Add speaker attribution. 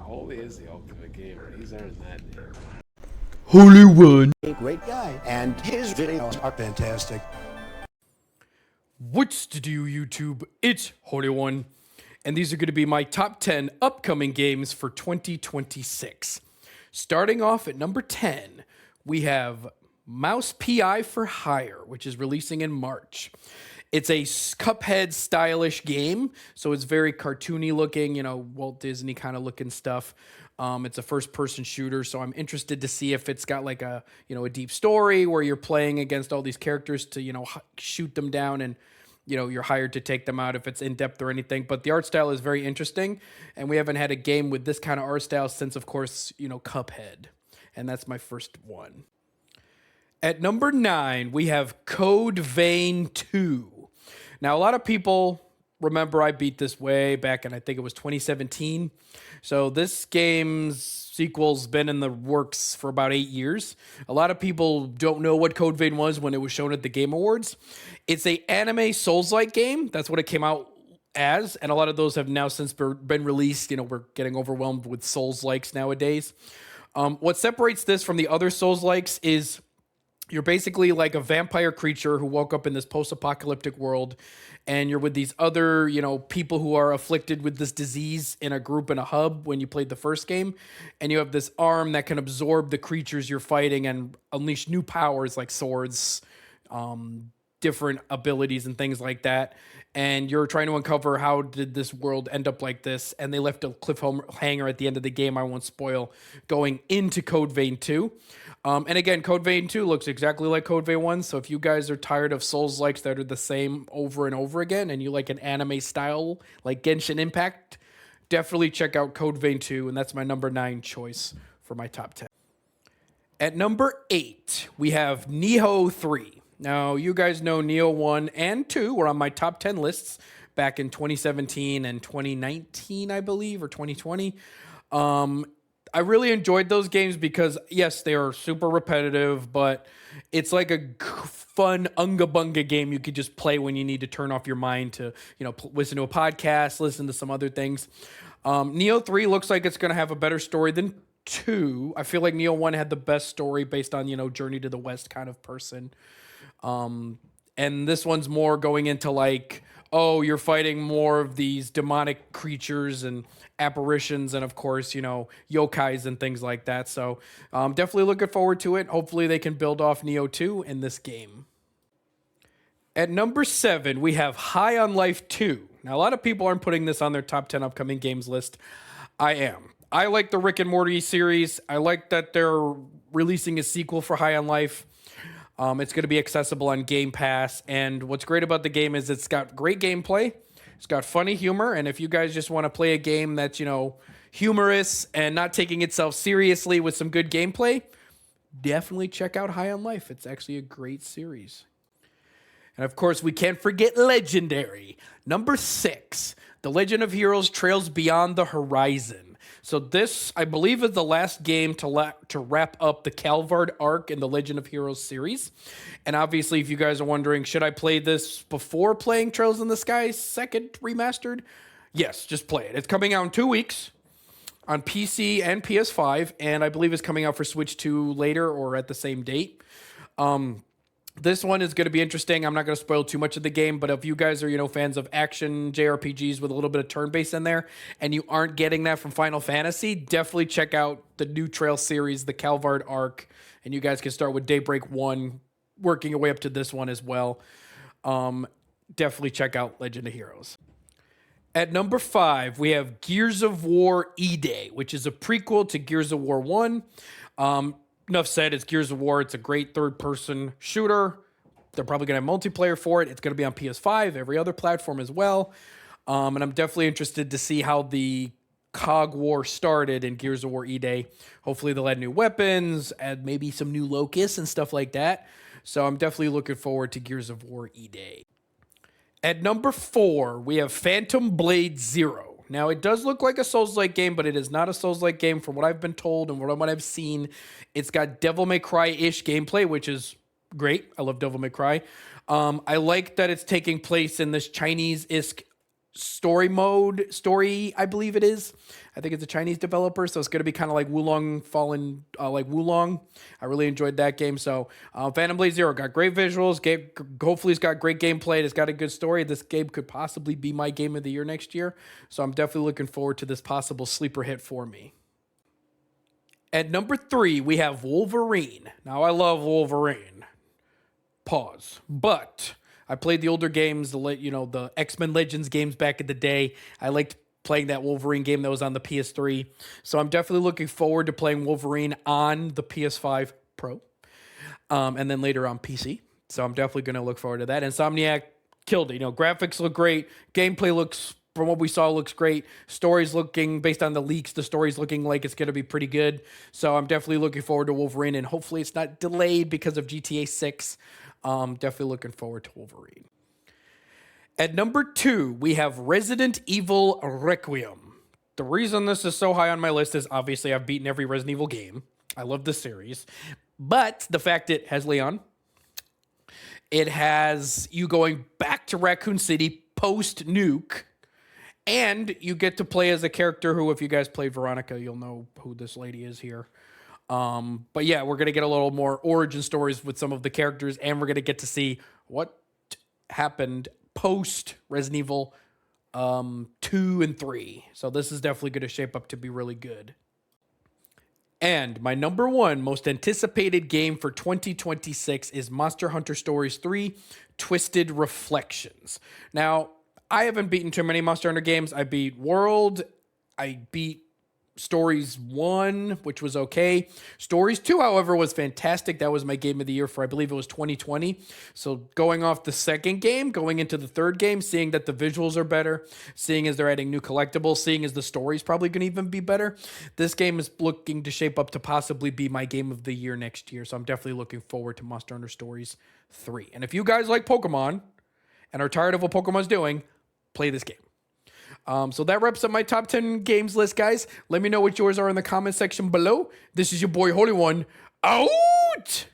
Speaker 1: Holy is the ultimate gamer. He's earned that name.
Speaker 2: Holyone.
Speaker 3: A great guy, and his videos are fantastic.
Speaker 2: What's to do, YouTube? It's Holyone, and these are going to be my top 10 upcoming games for 2026. Starting off at number 10, we have Mouse PI for Hire, which is releasing in March. It's a Cuphead stylish game, so it's very cartoony looking, you know, Walt Disney kind of looking stuff. It's a first-person shooter, so I'm interested to see if it's got like a, you know, a deep story where you're playing against all these characters to, you know, shoot them down and, you know, you're hired to take them out if it's in-depth or anything. But the art style is very interesting, and we haven't had a game with this kind of art style since, of course, you know, Cuphead. And that's my first one. At number 9, we have Code Vein 2. Now, a lot of people remember I beat this way back in, I think it was 2017. So this game's sequel's been in the works for about 8 years. A lot of people don't know what Code Vein was when it was shown at the Game Awards. It's a anime Souls-like game. That's what it came out as, and a lot of those have now since been released. You know, we're getting overwhelmed with Souls-likes nowadays. What separates this from the other Souls-likes is you're basically like a vampire creature who woke up in this post-apocalyptic world, and you're with these other, you know, people who are afflicted with this disease in a group in a hub when you played the first game, and you have this arm that can absorb the creatures you're fighting and unleash new powers like swords, different abilities and things like that. And you're trying to uncover how did this world end up like this, and they left a cliffhanger at the end of the game, I won't spoil, going into Code Vein 2. And again, Code Vein 2 looks exactly like Code Vein 1, so if you guys are tired of Souls-likes that are the same over and over again, and you like an anime style like Genshin Impact, definitely check out Code Vein 2, and that's my number 9 choice for my top 10. At number 8, we have Nioh 3. Now, you guys know Nioh 1 and 2 were on my top 10 lists back in 2017 and 2019, I believe, or 2020. I really enjoyed those games because, yes, they are super repetitive, but it's like a fun unga-bunga game you could just play when you need to turn off your mind to, you know, listen to a podcast, listen to some other things. Nioh 3 looks like it's going to have a better story than 2. I feel like Nioh 1 had the best story based on, you know, Journey to the West kind of person. And this one's more going into like, oh, you're fighting more of these demonic creatures and apparitions and, of course, you know, yokais and things like that. So definitely looking forward to it. Hopefully they can build off Nioh 2 in this game. At number 7, we have High on Life 2. Now, a lot of people aren't putting this on their top 10 upcoming games list. I am. I like the Rick and Morty series. I like that they're releasing a sequel for High on Life. It's going to be accessible on Game Pass, and what's great about the game is it's got great gameplay, it's got funny humor, and if you guys just want to play a game that's, you know, humorous and not taking itself seriously with some good gameplay, definitely check out High on Life. It's actually a great series. And of course, we can't forget Legendary. Number 6, The Legend of Heroes Trails Beyond the Horizon. So this, I believe, is the last game to wrap up the Calvard arc in the Legend of Heroes series. And obviously, if you guys are wondering, should I play this before playing Trails in the Sky second remastered? Yes, just play it. It's coming out in 2 weeks on PC and PS5, and I believe it's coming out for Switch 2 later or at the same date. This one is going to be interesting. I'm not going to spoil too much of the game, but if you guys are, you know, fans of action JRPGs with a little bit of turn-based in there, and you aren't getting that from Final Fantasy, definitely check out the new Trail series, the Calvard arc, and you guys can start with Daybreak 1, working your way up to this one as well. Definitely check out Legend of Heroes. At number 5, we have Gears of War E-Day, which is a prequel to Gears of War 1. Enough said, it's Gears of War. It's a great third-person shooter. They're probably going to have multiplayer for it. It's going to be on PS5, every other platform as well. And I'm definitely interested to see how the COG War started in Gears of War E-Day. Hopefully they'll add new weapons, add maybe some new locusts and stuff like that. So I'm definitely looking forward to Gears of War E-Day. At number 4, we have Phantom Blade Zero. Now, it does look like a Souls-like game, but it is not a Souls-like game from what I've been told and what I've seen. It's got Devil May Cry-ish gameplay, which is great. I love Devil May Cry. I like that it's taking place in this Chinese-esque story, I believe it is. I think it's a Chinese developer, so it's going to be kind of like like Wulong. I really enjoyed that game. So Phantom Blade Zero got great visuals. Hopefully it's got great gameplay. It's got a good story. This game could possibly be my game of the year next year. So I'm definitely looking forward to this possible sleeper hit for me. At number 3, we have Wolverine. Now, I love Wolverine. Pause. But I played the older games, the X-Men Legends games back in the day. I liked playing that Wolverine game that was on the PS3. So I'm definitely looking forward to playing Wolverine on the PS5 Pro. And then later on PC. So I'm definitely going to look forward to that. Insomniac killed it. Graphics look great. Gameplay looks, from what we saw, looks great. Story's looking, based on the leaks, the story's looking like it's going to be pretty good. So I'm definitely looking forward to Wolverine, and hopefully it's not delayed because of GTA 6. Definitely looking forward to Wolverine. At number 2, we have Resident Evil Requiem. The reason this is so high on my list is obviously I've beaten every Resident Evil game. I love the series. But the fact it has Leon, it has you going back to Raccoon City post-nuke, and you get to play as a character who, if you guys played Veronica, you'll know who this lady is here. But yeah, we're going to get a little more origin stories with some of the characters, and we're going to get to see what happened post Resident Evil 2 and 3. So this is definitely going to shape up to be really good. And my number 1 most anticipated game for 2026 is Monster Hunter Stories 3 Twisted Reflections. Now, I haven't beaten too many Monster Hunter games. I beat World. I beat Stories 1, which was okay. Stories 2, however, was fantastic. That was my game of the year for, I believe it was 2020. So going off the second game, going into the third game, seeing that the visuals are better, seeing as they're adding new collectibles, seeing as the story's probably going to even be better, this game is looking to shape up to possibly be my game of the year next year. So I'm definitely looking forward to Monster Hunter Stories 3. And if you guys like Pokemon and are tired of what Pokemon's doing, play this game. So that wraps up my top 10 games list, guys. Let me know what yours are in the comment section below. This is your boy Holyone. Out!